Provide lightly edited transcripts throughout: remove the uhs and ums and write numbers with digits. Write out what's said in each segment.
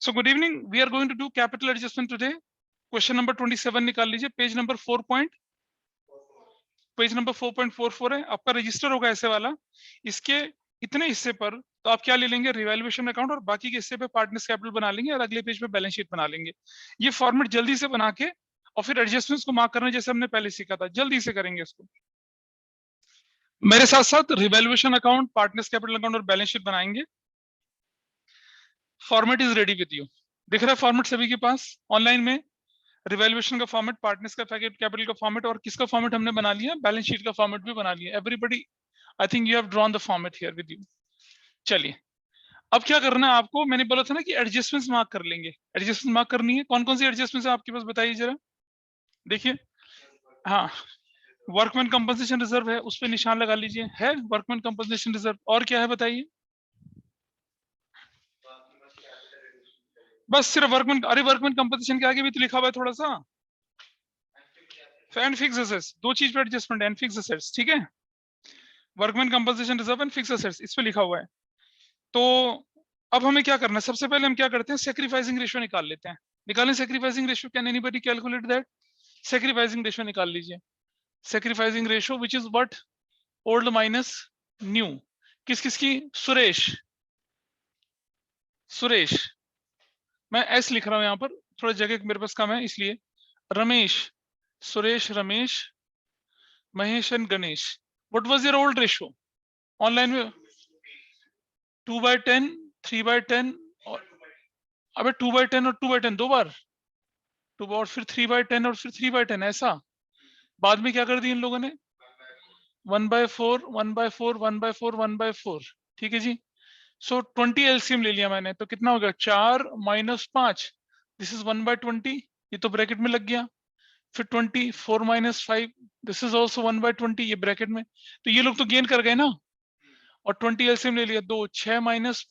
So good evening. We are going to do capital adjustment today. Question number 27 निकाल लीजिए. Page number 4.44 है. आपका register होगा ऐसे वाला. इसके इतने हिस्से पर तो आप क्या ले लेंगे, रिवैल्यूएशन अकाउंट, और बाकी के हिस्से पे पार्टनर्स कैपिटल बना लेंगे और अगले पेज पे बैलेंस शीट बना लेंगे. ये फॉर्मेट जल्दी से बना के और फिर एडजस्टमेंट्स को मार्क करना जैसे हमने पहले सीखा था. जल्दी से करेंगे इसको. मेरे साथ साथ revaluation account, partners capital account और बैलेंस शीट बनाएंगे. Format is ready with you. दिख रहा है फॉर्मेट सभी के पास ऑनलाइन में? रिवैल्यूएशन का फॉर्मेट, पार्टनर्स का कैपिटल का फॉर्मेट, और किसका फॉर्मेट हमने बना लिया, बैलेंस शीट का फॉर्मेट भी बना लिया. Everybody, I think you have drawn the format here with you. चलिए, अब क्या करना है आपको, मैंने बोला था ना कि एडजस्टमेंट्स मार्क कर लेंगे. एडजस्टमेंट मार्क करनी है. कौन कौन सी एडजस्टमेंट्स है आपके पास, बताइए जरा. देखिए, हाँ, वर्कमैन कंपनसेशन रिजर्व है, उस पर निशान लगा लीजिए. है वर्कमैन कंपनसेशन रिजर्व. और क्या है बताइए. बस सिर्फ वर्कमैन. अरे वर्कमैन कंपनसेशन के आगे भी तो लिखा हुआ है थोड़ा सा, एंड फिक्स एसेट्स. दो चीज पे एडजस्टमेंट, एंड फिक्स एसेट्स. ठीक है, workman compensation reserve and fix assets, इस पे लिखा हुआ है. तो अब हमें क्या करना है, सबसे पहले हम क्या करते हैं, सैक्रिफाइसिंग रेशियो निकाल लेते हैं. निकालें sacrificing ratio. Can anybody calculate that? Sacrificing ratio निकाल लीजिए. Sacrificing ratio which is what, old minus new. किस किस की? सुरेश. सुरेश, मैं एस लिख रहा हूं यहाँ पर, थोड़ा जगह मेरे पास कम है इसलिए. Ramesh, Suresh, Ramesh, Mahesh and Ganesh. What was your old ratio online में? 2/10, 3/10, और अबे 2/10 और 2/10 दो बार, 2 और फिर 3/10 और फिर 3/10, ऐसा. बाद में क्या कर दी इन लोगों ने? 1/4, 1/4, 1/4, 1/4. ठीक है जी. सो 20 एलसीएम ले लिया मैंने, तो कितना हो गया? 4 - 5, दिस इज 1/20. ये तो ब्रैकेट में लग गया. फिर 20, 4 - 5, दिस इज ऑल्सो 1/20, ये ब्रैकेट में. तो ये लोग तो गेन कर गए ना. और 20 एलसीएम ले लिया, 2, 6 -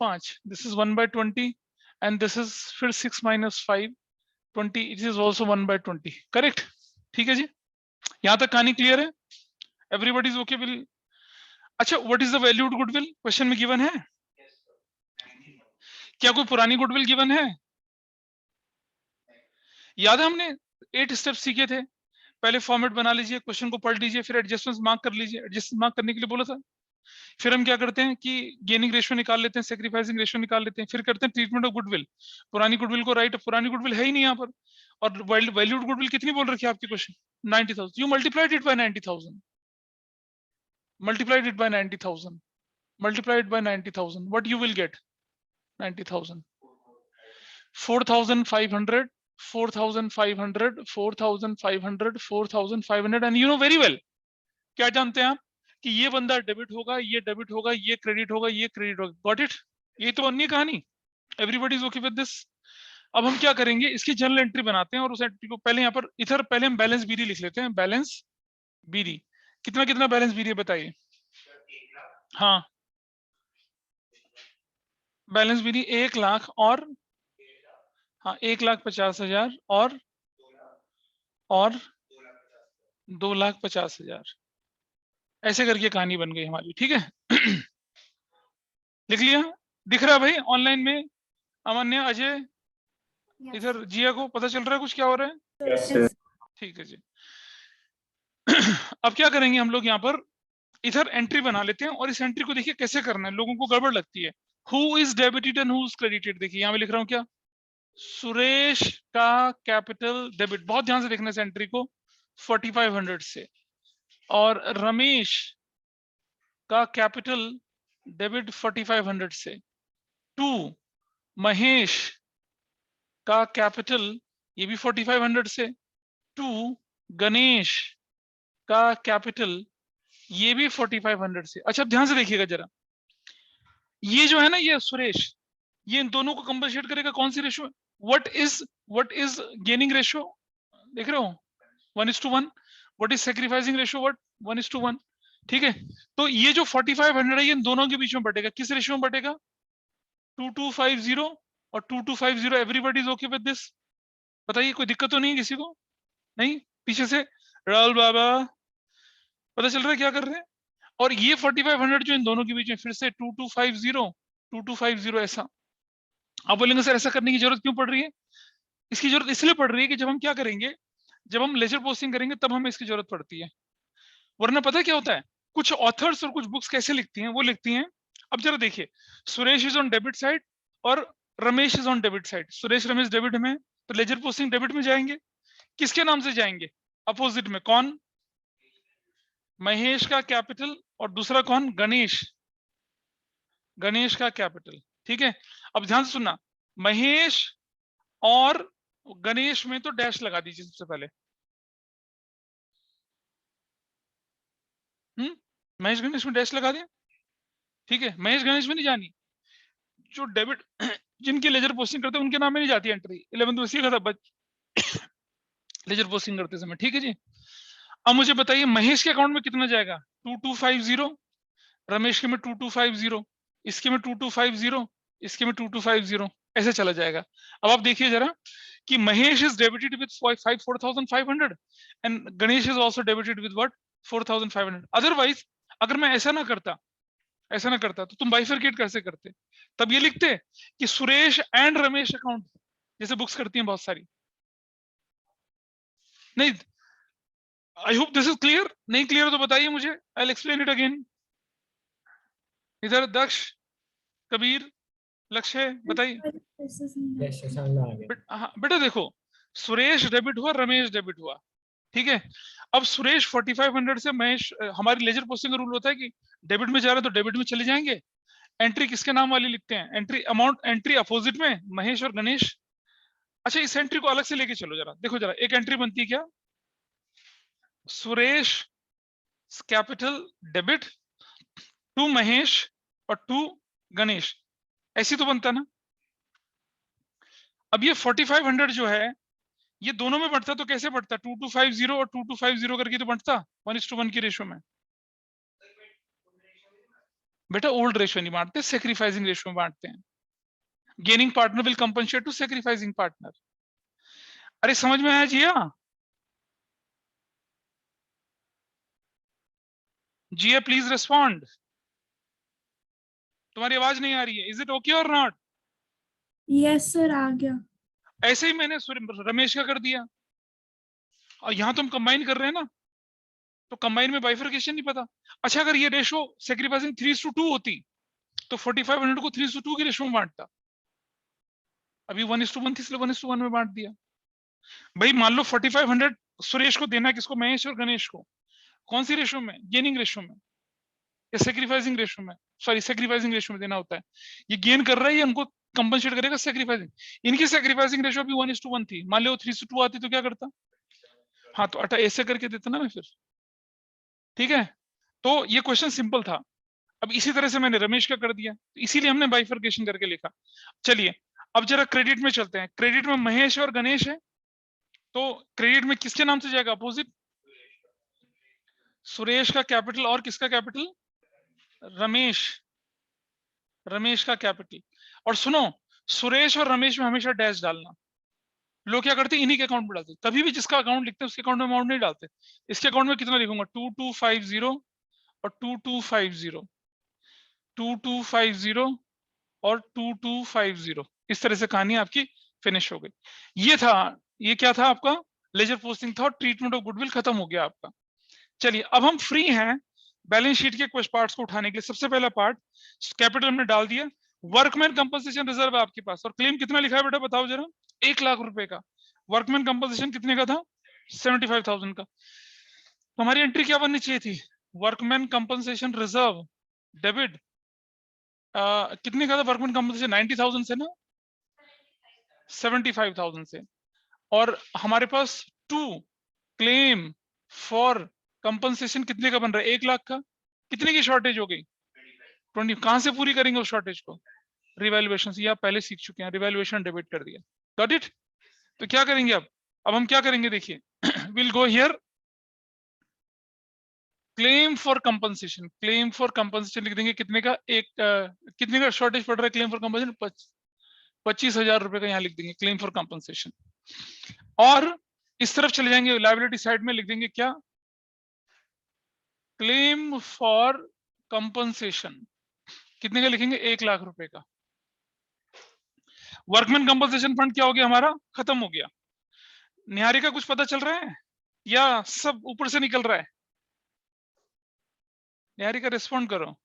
5, this is 1/20, and this is फिर 6 - 5, 20, इट इज ऑल्सो 1/20. करेक्ट. ठीक है जी, यहां तक कहानी क्लियर है? Everybody is okay well? अच्छा, what is the valued goodwill question में गिवन है? क्या कोई पुरानी गुडविल गिवन है? याद है हमने 8 स्टेप सीखे थे. पहले फॉर्मेट बना लीजिए, क्वेश्चन को पढ़ लीजिए, फिर एडजस्टमेंट्स मार्क कर लीजिए. एडजस्टमेंट मार्क करने के लिए बोला था. फिर हम क्या करते हैं कि गेनिंग रेशियो निकाल लेते हैं, सैक्रिफाइसिंग रेशियो निकाल लेते हैं, फिर करते हैं ट्रीटमेंट ऑफ गुडविल. पुरानी गुडविल को राइट, पुरानी गुडविल है ही नहीं यहाँ पर. और वैल्यूड गुडविल कितनी बोल रखी है आपके question? 90,000. You multiplied it by 90,000. Multiplied it by 90,000. Multiplied by 90,000. What you will get? 90,000. 4,500, 4,500, 4,500, 4,500. And you know very well, क्या जानते हैं आप कि ये बंदा डेबिट होगा, ये डेबिट होगा, ये क्रेडिट होगा, ये क्रेडिट होगा. Got it? ये तो अन्य कहानी. Everybody is okay with this? अब हम क्या करेंगे, इसकी जनरल एंट्री बनाते हैं और उस एंट्री को पहले यहाँ पर इधर पहले हम बैलेंस बीडी लिख लेते हैं. Balance BD. कितना कितना बैलेंस बीडी है बताइए. हाँ, बैलेंस बीडी 1 लाख और, हाँ, 1,50,000 और 2,50,000. ऐसे करके कहानी बन गई हमारी. ठीक है. लिख लिया? दिख रहा है भाई ऑनलाइन में? अमन्य, अजय, इधर जिया को पता चल रहा है कुछ क्या हो रहा है? Yes. ठीक है जी. अब क्या करेंगे हम लोग, यहाँ पर इधर एंट्री बना लेते हैं और इस एंट्री को देखिए कैसे करना है. लोगों को गड़बड़ लगती है. Who is debited and who is credited. देखिए यहाँ मैं लिख रहा हूँ क्या, सुरेश का कैपिटल डेबिट, बहुत ध्यान से देखना इस एंट्री को, 4,500 से, और रमेश का कैपिटल डेबिट 4,500 से, टू महेश का कैपिटल ये भी 4,500 से, टू गणेश का कैपिटल ये भी 4,500 से. अच्छा, ध्यान से देखिएगा जरा, ये जो है ना, ये सुरेश, ये इन दोनों को कंपनसेट करेगा कौन सी ratio? What is gaining ratio? देख रहे हो, 1:1. What is sacrificing ratio? What, 1:1. ठीक है. तो ये जो 4,500 है, ये इन दोनों के बीच में बटेगा. किस रेशियो में बटेगा? 2,250 और 2,250. Everybody is okay with this? बताइए, कोई दिक्कत तो नहीं किसी को? नहीं? पीछे से राहुल बाबा, पता चल रहा है क्या कर रहे हैं? और ये 4,500 जो इन दोनों के बीच में, फिर से 2,250, 2,250 ऐसा. आप बोलेंगे सर ऐसा करने की जरूरत क्यों पड़ रही है? इसकी जरूरत इसलिए पड़ रही है कि जब हम क्या करेंगे, जब हम लेजर पोस्टिंग करेंगे तब हमें इसकी जरूरत पड़ती है। वरना पता है क्या होता है, कुछ ऑथर्स और कुछ बुक्स कैसे लिखती हैं, वो लिखती हैं, अब जरा देखिए, Suresh is on debit side और Ramesh is on debit side. Suresh Ramesh debit में, तो लेजर पोस्टिंग डेबिट में जाएंगे। किसके नाम से जाएंगे? अपोजिट में कौन? महेश का कैपिटल, और दूसरा कौन? गणेश, गणेश का कैपिटल। ठीक है, अब ध्यान से सुनना, महेश और गणेश में तो डैश लगा दीजिए सबसे पहले। महेश गणेश में डैश लगा दिया। ठीक है, महेश गणेश में नहीं जानी, जो डेबिट जिनकी लेजर पोस्टिंग करते हैं उनके नाम में नहीं जाती एंट्री। 11th में सीखा था लेजर पोस्टिंग करते समय। ठीक है जी, अब मुझे बताइए महेश के अकाउंट में कितना जाएगा? 2250, रमेश के में 2250, इसके में 2250, इसके में 2250, ऐसे चला जाएगा। अब आप देखिए जरा कि Mahesh is debited with 4500 and Ganesh is also debited with what? 4500। Otherwise अगर मैं ऐसा ना करता, ऐसा ना करता तो तुम बाइफरकेट कैसे करते? तब ये लिखते कि सुरेश एंड रमेश अकाउंट, जैसे बुक्स करती हैं बहुत सारी। नहीं, I hope this is clear. नहीं क्लियर तो बताइए मुझे, I will explain it again. इधर दक्ष, कबीर, लक्ष्य, बताइए। हाँ बेटा देखो, सुरेश डेबिट हुआ, रमेश डेबिट हुआ। ठीक है, अब सुरेश 4500 से महेश, हमारी लेजर पोस्टिंग का रूल होता है कि डेबिट में जा रहा है तो डेबिट में चले जाएंगे। एंट्री किसके नाम वाली लिखते हैं? एंट्री अमाउंट, एंट्री अपोजिट में महेश और गणेश। अच्छा, इस एंट्री को अलग से लेके चलो जरा, देखो जरा, एक एंट्री बनती है क्या? Suresh capital debit to Mahesh और टू गणेश, ऐसी तो बनता ना। अब ये 4500 जो है, ये दोनों में बढ़ता तो कैसे बढ़ता? 2250 और 2250 करके तो बढ़ता 1:1 की रेशो में। बेटा ओल्ड रेशो नहीं बांटते, सेक्रीफाइसिंग रेशो में बांटते हैं। Gaining partner will compensate to sacrificing partner. अरे समझ में आया जिया? जिया प्लीज रिस्पॉन्ड। तुम्हारी आवाज नहीं आ रही है, इज इट ओके और नॉट? यस सर, आ गया। ऐसे ही मैंने रमेश का कर दिया, और यहां तुम कंबाइन कर रहे हैं ना, तो कंबाइन में बाइफरकेशन नहीं पता। अच्छा, अगर ये रेशो सेक्रीफाइसिंग 3:2 होती तो 4500 को 3:2 की रेशो में बांटता। अभी 1:1 थी, इसलिए 1:1 में बांट दिया। भाई मान लो 4500 सुरेश को देना है, किसको? महेश और गणेश को। कौन सी रेशो में? गेनिंग रेशो में या सेक्रीफाइसिंग रेशो में? सॉरी, सेक्रीफाइसिंग रेशो में देना होता है। ये गेन कर रहा है, ये उनको कंपनसेट करेगा सेक्रीफाइसिंग। इनकी सेक्रीफाइसिंग रेशो भी 1:1 थी, मान लो 3:2 आती तो क्या करता? हाँ, तो अटा ऐसे करके देता ना मैं फिर। ठीक है, तो ये क्वेश्चन सिंपल था। अब इसी तरह से मैंने रमेश का कर दिया, तो इसीलिए हमने बाइफरकेशन करके लिखा। चलिए, अब जरा क्रेडिट में चलते हैं। क्रेडिट में महेश और गणेश है, तो क्रेडिट में किसके नाम से जाएगा? अपोजिट, सुरेश का कैपिटल और किसका कैपिटल? रमेश, रमेश का कैपिटल। और सुनो, सुरेश और रमेश में हमेशा डैश डालना। लोग क्या करते हैं, इन्हीं के अकाउंट में डालते, कभी भी जिसका अकाउंट लिखते हैं उसके अकाउंट में अमाउंट नहीं डालते। इसके अकाउंट में कितना लिखूंगा? 2250 और 2250, 2250 और 2250। इस तरह से कहानी आपकी फिनिश हो गई। ये था, ये क्या था आपका? लेजर पोस्टिंग था, और ट्रीटमेंट ऑफ गुडविल खत्म हो गया आपका। चलिए, अब हम फ्री हैं बैलेंस शीट के कुछ पार्ट्स को उठाने के लिए। सबसे पहला पार्ट कैपिटल हमने डाल दिया। वर्कमैन कंपनसेशन रिजर्व है आपके पास, और क्लेम कितना लिखा है बेटा, बताओ जरा? 1,00,000 रुपए का। वर्कमैन कंपनसेशन कितने का था? 75,000 का। तो हमारी एंट्री क्या बननी चाहिए थी? वर्कमैन कंपनसेशन रिजर्व डेबिट कितने का था? वर्कमैन कंपनसेशन 90,000 से ना, 75,000 से। और हमारे पास टू क्लेम फॉर कंपनसेशन कितने का बन रहा है? 1,00,000 का। कितने की शॉर्टेज हो गई? 20। कहां से पूरी करेंगे उस शॉर्टेज को? रिवैल्यूएशन से। आप पहले सीख चुके हैं, रिवैल्यूएशन डेबिट कर दिया। Got it? तो क्या करेंगे अब हम क्या करेंगे देखिए, will go here, claim for compensation. Claim for compensation लिख देंगे, कितने का? कितने का शॉर्टेज पड़ रहा है क्लेम फॉर कंपनसेशन? 25,000 रुपए का यहाँ लिख देंगे क्लेम फॉर कंपनसेशन। और इस तरफ चले जाएंगे, लायबिलिटी साइड में लिख देंगे क्या? Claim for compensation. कितने का लिखेंगे? 1,00,000 रुपए का। वर्कमैन कंपनसेशन फंड क्या हो गया हमारा, खत्म हो गया। निहारिका कुछ पता चल रहा है या सब ऊपर से निकल रहा है? निहारिका रिस्पॉन्ड करो,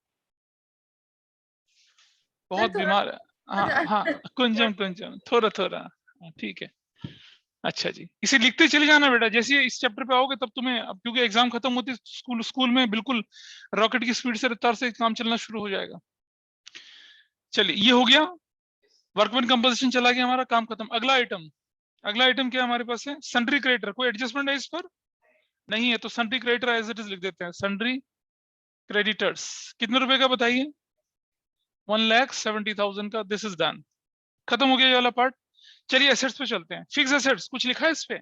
बहुत बीमार। हाँ हाँ, कुंजम कुंजम थोड़ा थोड़ा, ठीक है। अच्छा जी, इसे लिखते चले जाना बेटा, जैसे इस चैप्टर पे आओगे तब तुम्हें, अब क्योंकि एग्जाम खत्म होती है, स्कूल में बिल्कुल रॉकेट की स्पीड से, रफ्तार से काम चलना शुरू हो जाएगा। चलिए ये हो गया, वर्कमैन कंपोजिशन चला गया, हमारा काम खत्म। अगला आइटम क्या हमारे पास है, सन्ड्री क्रेडिटर। कोई एडजस्टमेंट है इस पर? नहीं है तो sundry creditor as it is लिख देते हैं, सन्ड्री क्रेडिटर्स। कितने रुपए का बताइए? 1,70,000 का। दिस इज डन, खत्म हो गया ये वाला पार्ट। चलिए एसेट्स पे चलते हैं। फिक्स एसेट्स कुछ लिखा है इस पे?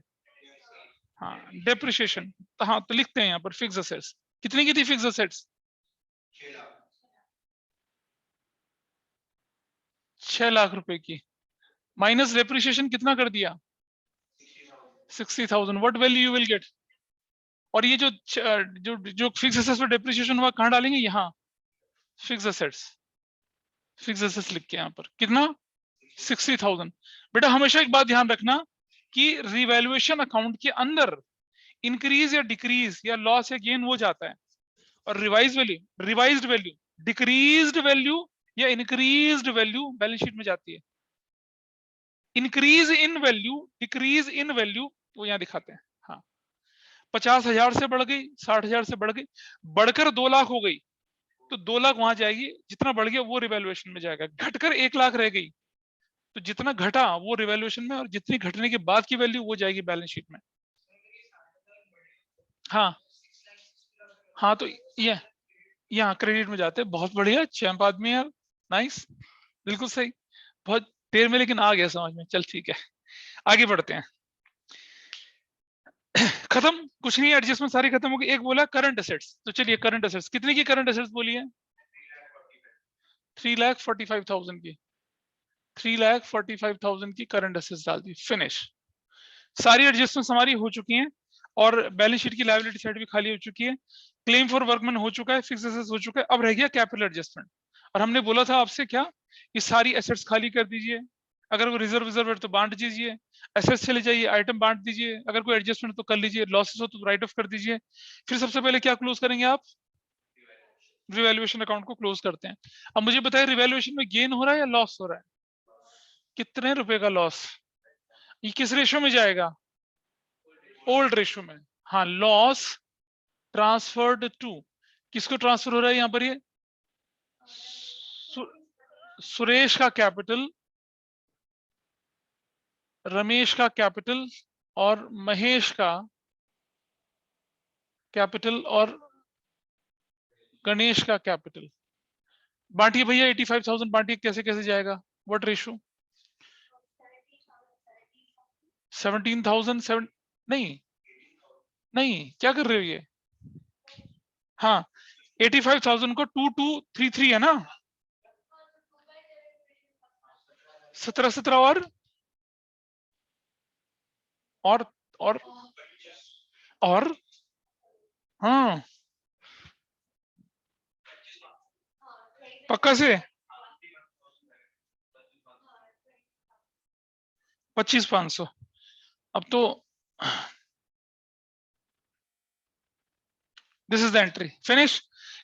हाँ, डेप्रिसिएशन, हाँ तो लिखते हैं यहाँ पर फिक्स एसेट्स। कितने की थी फिक्स एसेट्स? 6 लाख रुपए की, माइनस डेप्रिसिएशन कितना कर दिया? 60,000। What value you will get? और ये जो फिक्स एसेट्स पे डेप्रिसिएशन हुआ कहाँ डालेंगे? यहाँ फिक्स एसेट्स, फिक्स एसेट्स लिख के यहाँ पर कितना? 60,000। बेटा हमेशा एक बात ध्यान रखना कि रिवैल्यूएशन अकाउंट के अंदर इंक्रीज या डिक्रीज या लॉस या गेन वो जाता है, और रिवाइज्ड वैल्यू, डिक्रीज्ड वैल्यू या इंक्रीज्ड वैल्यू बैलेंस शीट में जाती है। Increase in value, decrease in value वो यहाँ दिखाते हैं। हाँ, 50,000 से बढ़ गई, 60,000 से बढ़ गई, बढ़कर 2 लाख हो गई तो 2 लाख वहां जाएगी, जितना बढ़ गया वो रिवैल्यूएशन में जाएगा। घटकर 1 लाख रह गई तो जितना घटा वो रिवैल्यूएशन में, और जितनी घटने के बाद की वैल्यू वो जाएगी बैलेंस शीट में। हाँ हाँ, तो ये यहाँ क्रेडिट में जाते हैं। बहुत बढ़िया, चैंप आदमी यार, नाइस, बिल्कुल सही, बहुत देर में लेकिन आ गया समझ में। चल ठीक है, आगे बढ़ते हैं। खत्म, कुछ नहीं, एडजस्टमेंट सारी खत्म हो गई। एक बोला करंट एसेट्स, तो चलिए करंट एसेट्स कितने की करंट एसेट्स बोली है? 3,45,000 की, 3,45,000 की करंट एसेट्स डाल दी, फिनिश। सारी एडजस्टमेंट हमारी हो चुकी हैं, और बैलेंस शीट की लायबिलिटी साइड भी खाली हो चुकी है। क्लेम फॉर वर्कमैन हो चुका है, फिक्स एसेट्स हो चुका है, अब रह गया कैपिटल एडजस्टमेंट। और हमने बोला था आपसे क्या, ये सारी एसेट्स खाली कर दीजिए, अगर कोई रिजर्व है तो बांट दीजिए, एसेट्स चले जाइए, आइटम बांट दीजिए, अगर कोई एडजस्टमेंट तो कर लीजिए, लॉसेस हो तो राइट ऑफ कर दीजिए। फिर सबसे पहले क्या क्लोज करेंगे आप? रिवैल्यूएशन अकाउंट को क्लोज करते हैं। अब मुझे बताइए रिवैल्यूएशन में गेन हो रहा है या लॉस हो रहा है? कितने रुपए का लॉस? ये किस रेशो में जाएगा? ओल्ड रेशो में। हाँ, लॉस ट्रांसफर्ड टू, किसको ट्रांसफर हो रहा है यहाँ पर? ये सुरेश का कैपिटल, रमेश का कैपिटल, और महेश का कैपिटल, और गणेश का कैपिटल। बांटिए भैया, 85,000 बांटिए, कैसे कैसे जाएगा? What ratio? 17,000 नहीं नहीं, क्या कर रहे हो ये? हाँ, 85,000 को 2233 है ना, 17 और और और हाँ, पक्का से 25,500। अब तो this is the entry, finish.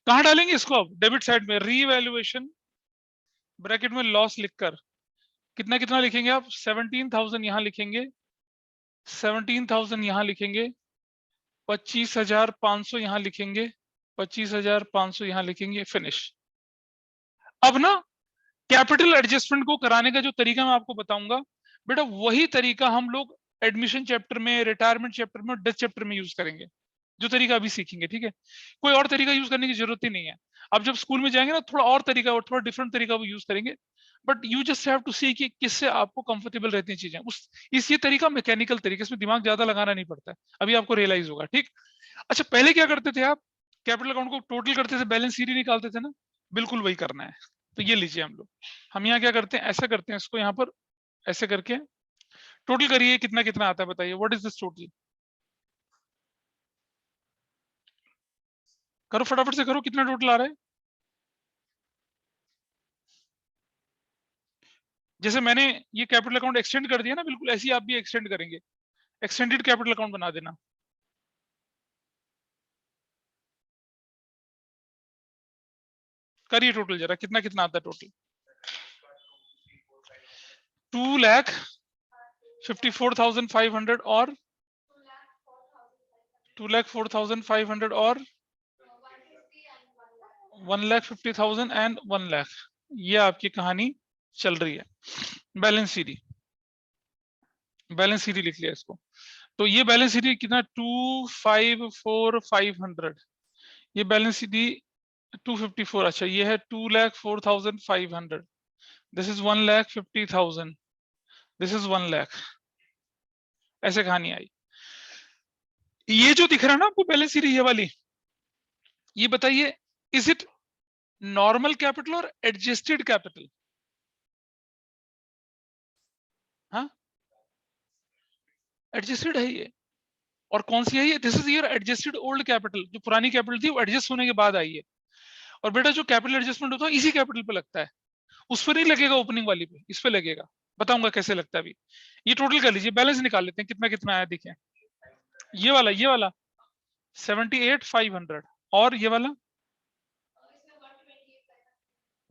कहां डालेंगे इसको? अब डेबिट साइड में, रीवैल्यूएशन ब्रैकेट में लॉस लिखकर कितना कितना लिखेंगे आप? 17,000 यहां लिखेंगे, 17,000 यहां लिखेंगे, 25,500 यहां लिखेंगे, 25,500 यहां लिखेंगे, फिनिश। अब ना कैपिटल एडजस्टमेंट को कराने का जो तरीका मैं आपको बताऊंगा बेटा, वही तरीका हम लोग एडमिशन चैप्टर में, रिटायरमेंट चैप्टर में, डेथ चैप्टर में यूज करेंगे, जो तरीका अभी सीखेंगे, ठीक है? कोई और तरीका यूज करने की जरूरत ही नहीं है। अब जब स्कूल में जाएंगे ना, थोड़ा और तरीका और थोड़ा डिफरेंट तरीका वो यूज करेंगे, but you just have to see कि किससे आपको कंफर्टेबल रहती हैं चीजें। ये तरीका मैकेनिकल तरीके, इसमें दिमाग ज्यादा लगाना नहीं पड़ता है, अभी आपको रियलाइज होगा, ठीक? अच्छा, पहले क्या करते थे आप? कैपिटल अकाउंट को टोटल करते थे, बैलेंस शीट निकालते थे ना, बिल्कुल वही करना है। तो ये लीजिए हम यहाँ क्या करते हैं, ऐसा करते हैं इसको, यहाँ पर ऐसे करके टोटल करिए, कितना कितना आता है बताइए, व्हाट इज दिस टोटल? करो फटाफट से करो, कितना टोटल आ रहा है? जैसे मैंने ये कैपिटल अकाउंट एक्सटेंड कर दिया ना, बिल्कुल ऐसे ही आप भी एक्सटेंड करेंगे, एक्सटेंडेड कैपिटल अकाउंट बना देना। करिए टोटल जरा, कितना कितना आता है टोटल। 2,54,500 और 2,04,500 और 1,50,000 एंड 1,00,000। ये आपकी कहानी चल रही है। बैलेंस सीडी, बैलेंस सीडी लिख लिया इसको। तो ये बैलेंस सीडी कितना, 254,500, ये बैलेंस सीडी 254। अच्छा ये है 2,04,500, दिस इज 1,50,000, दिस इज 1,00,000। ऐसे कहानी आई। ये जो दिख रहा है ना आपको बैलेंस सीडी ये वाली, ये बताइए इज इट नॉर्मल कैपिटल और एडजस्टेड कैपिटल? हाँ एडजस्टेड है ये। और कौन सी है ये, this is your adjusted old capital, जो पुरानी कैपिटल थी वो एडजस्ट होने के बाद आई है। और बेटा जो कैपिटल एडजस्टमेंट होता है इसी कैपिटल पे लगता है, उस पर नहीं लगेगा ओपनिंग वाली पे, इस पे लगेगा। बताऊंगा कैसे लगता है अभी। ये टोटल कर लीजिए, बैलेंस निकाल लेते हैं कितना कितना आया। देखिए ये वाला 78,500 और ये वाला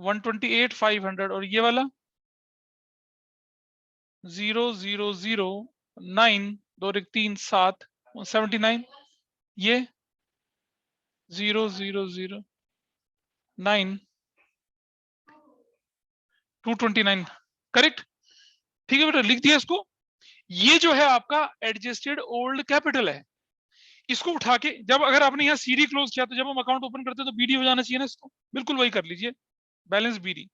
128,500 और ये वाला 0,009, 2 1 3 7 179, ये 0,009 229। करेक्ट, ठीक है बेटा, लिख दिया इसको। ये जो है आपका एडजस्टेड ओल्ड कैपिटल है। इसको उठा के जब अगर आपने यहाँ सीडी क्लोज किया तो जब हम अकाउंट ओपन करते हैं तो बीडी हो जाना चाहिए ना इसको, बिल्कुल वही कर लीजिए, बैलेंस बीडी।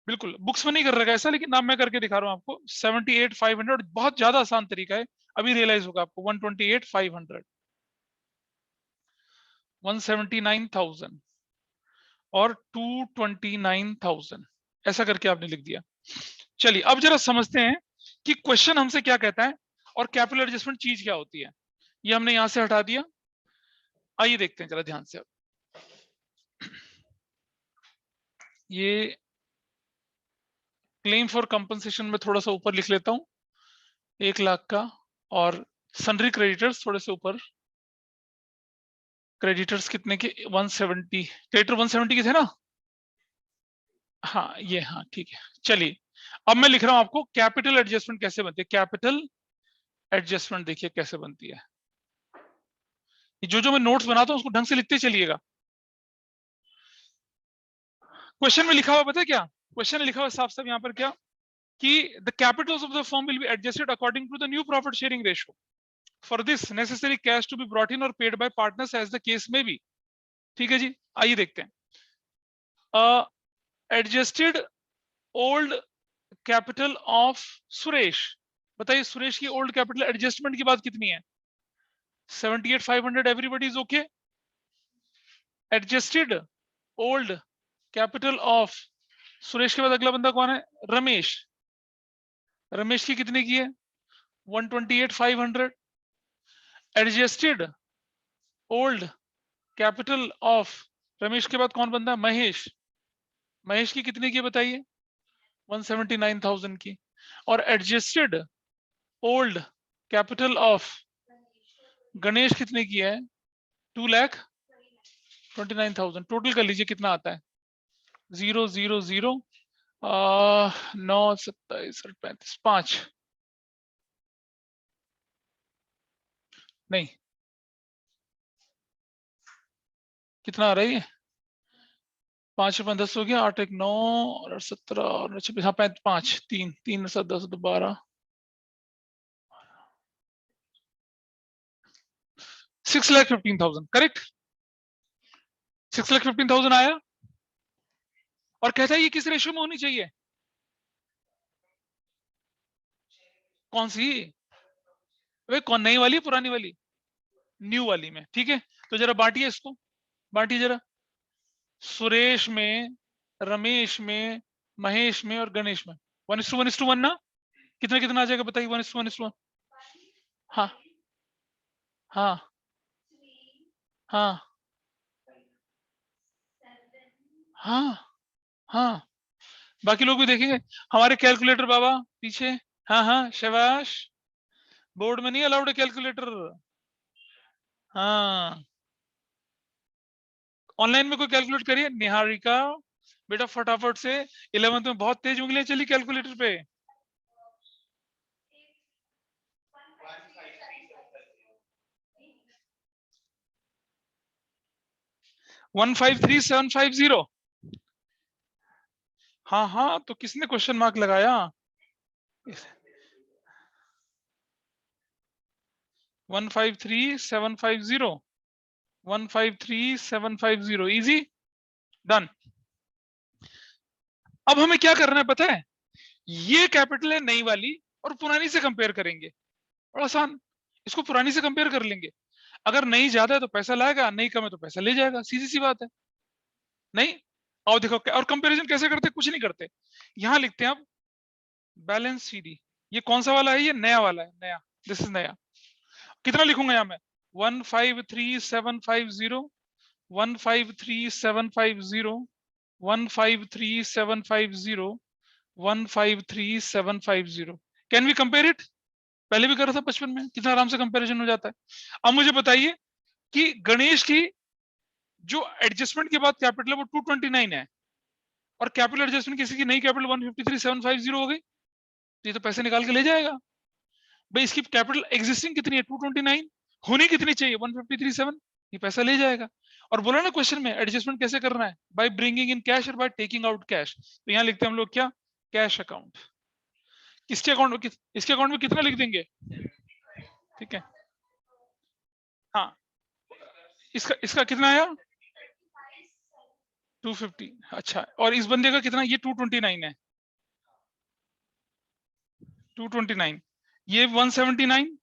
बिल्कुल बुक्स में नहीं कर रखा ऐसा, लेकिन नाम मैं करके दिखा रहा हूँ आपको। 78,500, बहुत ज्यादा आसान तरीका है, अभी रियलाइज होगा आपको। 128,500, 179,000 और 229,000, ऐसा करके आपने लिख दिया। चलिए अब जरा समझते हैं कि क्वेश्चन हमसे क्या कहता है और कैपिटल एडजस्टमेंट चीज क्या होती है। ये हमने यहां से हटा दिया, आइए देखते हैं जरा ध्यान से। अब ये क्लेम फॉर कंपनसेशन में थोड़ा सा ऊपर लिख लेता हूं, 1,00,000 का। और सन्ड्री क्रेडिटर्स थोड़े से ऊपर, क्रेडिटर्स कितने के, 170, क्रेडिटर 170 के थे ना। हाँ ये, हाँ ठीक है। चलिए अब मैं लिख रहा हूं आपको कैपिटल एडजस्टमेंट कैसे बनती है। कैपिटल एडजस्टमेंट देखिए कैसे बनती है। जो मैं नोट्स बनाता हूं उसको ढंग से लिखते चलिएगा। क्वेश्चन में लिखा हुआ पता है क्या, क्वेश्चन में लिखा हुआ साफ साफ यहाँ पर क्या, कि the capitals of the firm will be adjusted according to the new profit sharing ratio. For this necessary cash to be brought in और paid by partners as the case may be. ठीक है जी, आइए देखते हैं। Adjusted old capital of Suresh, बताइए सुरेश की old capital adjustment की बात कितनी है, 78,500। Everybody is okay. Adjusted old capital of Suresh के बाद अगला बंदा कौन है, रमेश। रमेश की कितने की है, 128,500। Adjusted old capital of Ramesh के बाद कौन बंदा, महेश। महेश की कितने की बताइए, 179,000 की। और adjusted old capital of Ganesh कितने की है, 2,29,000। टोटल कर लीजिए कितना आता है, 0,0,0 9 27 35 5 नहीं, कितना आ रही है, 5 5 10 हो गया, 8 1 9 और 17 और 26, हाँ 5 3 3 7 10 12, 6,15,000। करेक्ट, 6,15,000 आया। और कहता है ये किस रेशियो में होनी चाहिए, कौन सी, वे कौन, नई वाली पुरानी वाली, न्यू वाली में। ठीक है, तो जरा बांटिए इसको, बांटिए जरा। सुरेश में, रमेश में, महेश में और गणेश में 1:1:1 ना। कितना कितना आ जाएगा बताइए, 1:1:1। हाँ हाँ हाँ हाँ हाँ, बाकी लोग भी देखेंगे। हमारे कैलकुलेटर बाबा पीछे, हाँ हाँ शाबाश, बोर्ड में नहीं अलाउड है कैलकुलेटर। हाँ, ऑनलाइन में कोई कैलकुलेट करिए। निहारिका बेटा फटाफट से, 11th में बहुत तेज उंगलियां चली कैलकुलेटर पे। 153750। हाँ हाँ, तो किसने क्वेश्चन मार्क लगाया? 153750, 153750, इजी, डन। अब हमें क्या करना है पता है? ये कैपिटल है नई वाली, और पुरानी से कंपेयर करेंगे। बड़ा आसान, इसको पुरानी से कंपेयर कर लेंगे। अगर नई ज्यादा है तो पैसा लाएगा, नई कम है तो पैसा ले जाएगा, सीधी सी बात है। नहीं, आओ देखो, और कंपैरिजन कैसे करते? कुछ नहीं करते, यहां लिखते हैं अब बैलेंस सीडी। ये कौन सा वाला है? ये नया वाला है, नया, दिस इज नया। कितना लिखूंगा यहां मैं? 153750, 153750, 153750, 153750। Can we compare it? पहले भी कर रहा था बचपन में, कितना आराम से कंपैरिजन हो जाता है। अब मुझे बताइए कि गणेश की जो एडजस्टमेंट के बाद कैपिटल है वो 229 है, और कैपिटल एडजस्टमेंट किसी की नई कैपिटल 153750 हो गई, तो ये तो पैसे निकाल के ले जाएगा। भाई इसकी कैपिटल एग्जिस्टिंग कितनी है? 229, होनी कितनी चाहिए? 1537, ये पैसा ले जाएगा। और बोला ना क्वेश्चन में एडजस्टमेंट कैसे करना है, बाय ब्रिंगिंग इन कैश और बाय टेकिंग आउट कैश। तो यहाँ लिखते हैं हम लोग क्या? Cash account. किसके अकाउंट में? इसके अकाउंट में कितना लिख देंगे? ठीक है, हाँ, इसका इसका कितना आया? 250। अच्छा, और इस बंदे का कितना? ये 229 है, 229, ये 179।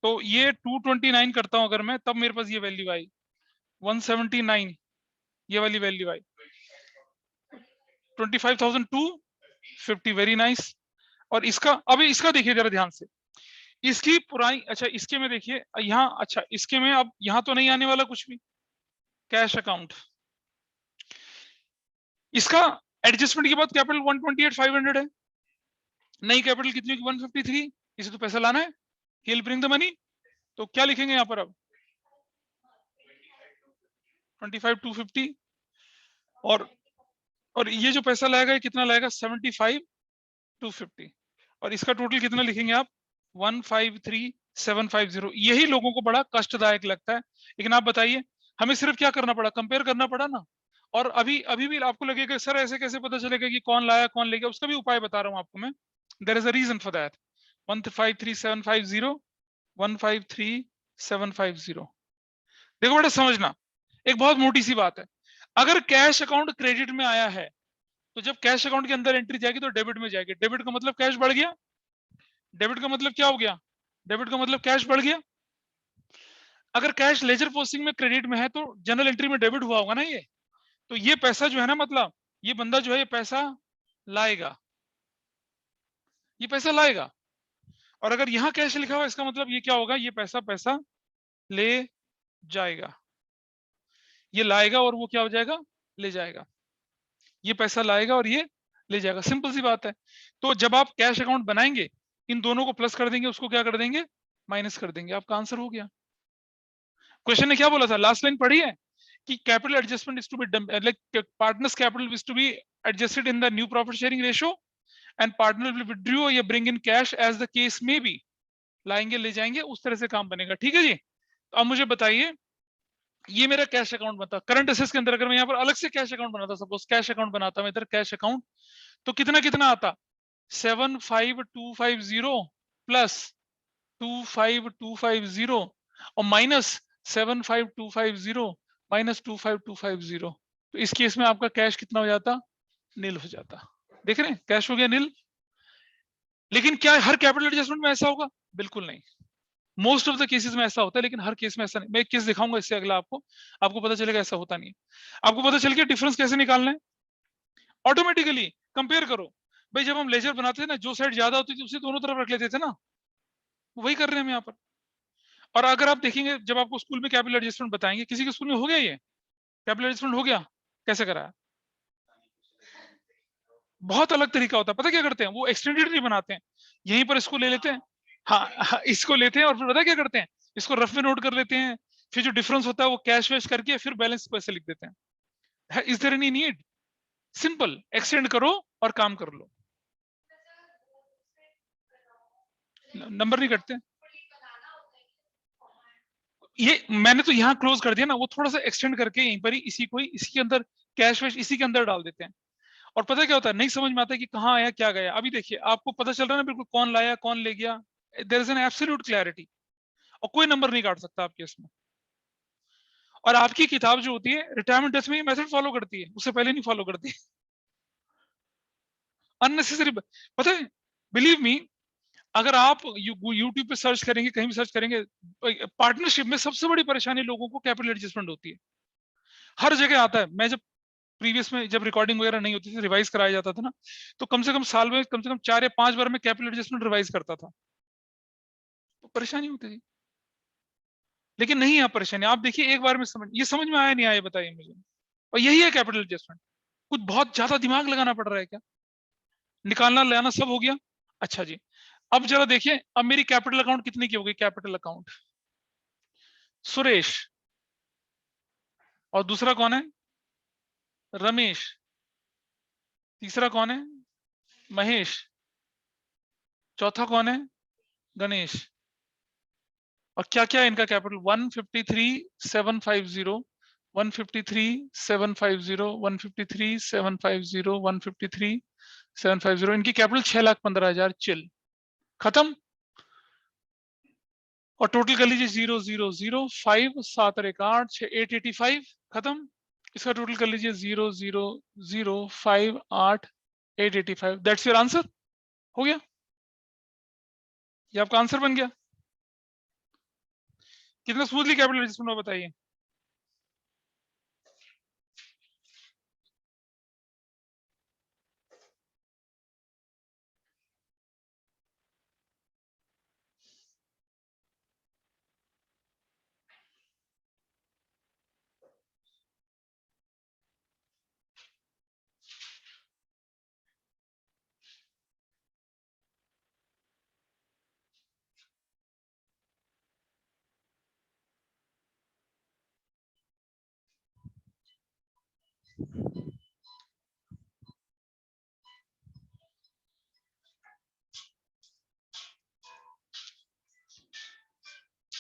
तो ये 229 करता हूं अगर मैं, तब मेरे पास ये वैल्यू आई 179, ये वाली वैल्यू आई 25,250, वेरी नाइस। और इसका, अभी इसका देखिए जरा ध्यान से, इसकी पुरानी, अच्छा इसके में देखिए यहाँ, अच्छा इसके में अब यहाँ तो नहीं आने वाला कुछ भी, कैश अकाउंट। इसका एडजस्टमेंट के बाद कैपिटल 128,500 है, नई कैपिटल कितनी की? 153। इसे तो पैसा लाना है, he will bring the money. तो क्या लिखेंगे यहाँ पर अब? 25,250, और ये जो पैसा लाएगा ये कितना लाएगा? 75,250। और इसका टोटल कितना लिखेंगे आप? 153,750। यही लोगों को बड़ा कष्टदायक लगता है, लेकिन आप बताइए, हमें सिर्फ क्या करना पड़ा? कंपेयर करना पड़ा ना। और अभी अभी भी आपको लगेगा सर ऐसे कैसे पता चलेगा कि कौन लाया कौन ले गया? उसका भी उपाय बता रहा हूं आपको मैं। There is a reason for that. 153,750, 153,750। देखो बेटा समझना, एक बहुत मोटी सी बात है। अगर कैश अकाउंट क्रेडिट में आया है, तो जब कैश अकाउंट के अंदर एंट्री जाएगी तो डेबिट में जाएगी। डेबिट का मतलब कैश बढ़ गया, डेबिट का मतलब क्या हो गया? डेबिट का मतलब कैश बढ़ गया। अगर कैश लेजर पोस्टिंग में क्रेडिट में है तो जनरल एंट्री में डेबिट हुआ होगा ना ये। तो ये पैसा जो है ना, मतलब ये बंदा जो है ये पैसा लाएगा, ये पैसा लाएगा। और अगर यहाँ कैश लिखा हुआ इसका मतलब ये क्या होगा? ये पैसा पैसा ले जाएगा। ये लाएगा और वो क्या हो जाएगा? ले जाएगा। ये पैसा लाएगा और ये ले जाएगा, सिंपल सी बात है। तो जब आप कैश अकाउंट बनाएंगे, इन दोनों को प्लस कर देंगे, उसको क्या कर देंगे? माइनस कर देंगे, आपका आंसर हो गया। क्वेश्चन ने क्या बोला था? लास्ट लाइन पढ़ी है कि capital adjustment is to be like partners capital is to be adjusted in the new profit sharing ratio, and partner will withdraw या bring in cash as the case may be. लाएंगे ले जाएंगे, उस तरह से काम बनेगा। ठीक है जी। तो अब मुझे बताइए, ये मेरा कैश अकाउंट बनता, करंट असेट्स के अंदर अगर मैं यहाँ पर अलग से कैश अकाउंट बनाता, सपोज कैश अकाउंट बनाता मैं इधर कैश अकाउंट, तो कितना कितना आता? 75250 प्लस 25250 और माइनस 75250 माइनस 25250। तो इस केस में आपका कैश कितना हो जाता? नील हो जाता। देख रहे हैं, कैश हो गया नील। लेकिन क्या हर कैपिटल एडजस्टमेंट में ऐसा होगा? बिल्कुल नहीं। मोस्ट ऑफ द केसेस में ऐसा होता है, लेकिन हर केस में ऐसा नहीं। मैं एक केस दिखाऊंगा इससे अगला, आपको आपको पता चलेगा ऐसा होता नहीं है। आपको पता चल गया डिफरेंस कैसे निकालना है? ऑटोमेटिकली कंपेयर करो। भाई जब हम लेजर बनाते थे ना, जो साइड ज्यादा होती थी उसे दोनों तरफ रख लेते थे ना, वही कर रहे हैं हम यहाँ पर। और अगर आप देखेंगे, जब आपको स्कूल में कैपिटल एडजस्टमेंट बताएंगे, किसी के स्कूल में हो गया ये कैपिटल एडजस्टमेंट हो गया? कैसे कराया? बहुत अलग तरीका होता है। पता क्या करते हैं, वो एक्सटेंडेड नहीं बनाते हैं, यहीं पर इसको ले लेते हैं, हाँ इसको लेते हैं और फिर पता क्या करते हैं, इसको रफ में नोट कर लेते हैं, फिर जो डिफरेंस होता है वो कैश वैश करके फिर बैलेंस पैसे लिख देते हैं। Is there any need? Simple, extend करो और काम कर लो, नंबर नहीं कटते। ये मैंने तो यहाँ क्लोज कर दिया ना, वो थोड़ा सा एक्सटेंड करके यहीं पर ही इसी को ही इसी के अंदर कैश वैश इसी के अंदर डाल देते हैं। और पता क्या होता है, नहीं समझ में आता है कि कहाँ आया क्या गया। अभी देखिए आपको पता चल रहा है ना बिल्कुल, कौन लाया कौन ले गया, there is an absolute clarity, और कोई नंबर नहीं काट सकता आपके इसमें। और आपकी किताब जो होती है रिटायरमेंट टेस्ट में ये मेथड फॉलो करती है, उससे पहले नहीं फॉलो करती। अननेसेसरी, पता है, बिलीव मी, अगर आप यूट्यूब पे सर्च करेंगे, कहीं भी सर्च करेंगे, पार्टनरशिप में सबसे बड़ी परेशानी लोगों को कैपिटल एडजस्टमेंट होती है। हर जगह आता है। मैं जब प्रीवियस में जब रिकॉर्डिंग वगैरह नहीं होती थी, रिवाइज कराया जाता था ना, तो कम से कम साल में कम से कम 4 या 5 बार में कैपिटल एडजस्टमेंट रिवाइज करता था, तो परेशानी होती थी। लेकिन नहीं है परेशानी, आप देखिए एक बार में समझ में आया नहीं आया, बताइए मुझे। और यही है कैपिटल एडजस्टमेंट। कुछ बहुत ज्यादा दिमाग लगाना पड़ रहा है क्या? निकालना ले आना सब हो गया। अच्छा जी, अब जरा देखिए, अब मेरी कैपिटल अकाउंट कितने की होगी? कैपिटल अकाउंट सुरेश, और दूसरा कौन है? रमेश। तीसरा कौन है? महेश। चौथा कौन है? गणेश। और क्या क्या है इनका कैपिटल? 153,750, 153,750, 153,750, 153,750, इनकी कैपिटल 6,15,000 चिल, खत्म। और टोटल कर लीजिए 0,0,0,5, 7 और 1 8, 6 885, खत्म। इसका टोटल कर लीजिए 0,0,0,5 8 885, दैट्स योर आंसर। हो गया, ये आपका आंसर बन गया। कितना स्मूथली कैपिटल एडजस्टमेंट हुआ बताइए।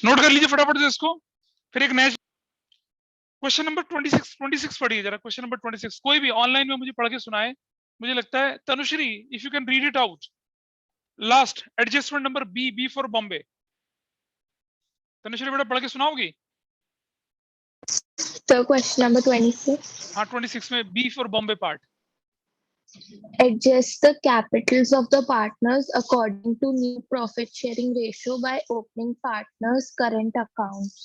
नोट कर लीजिए फटाफट से इसको, फिर एक नया क्वेश्चन नंबर 26 पढ़िए जरा। क्वेश्चन नंबर 26 कोई भी ऑनलाइन में मुझे पढ़ के सुनाए। मुझे लगता है Tanushree, if you can read it out, last adjustment number B, B for Bombay. Tanushree बेटा पढ़ के सुनाओगी? So question number 26. हाँ 26 में B for Bombay part. Adjust the capitals of the partners according to new profit sharing ratio by opening partners current accounts.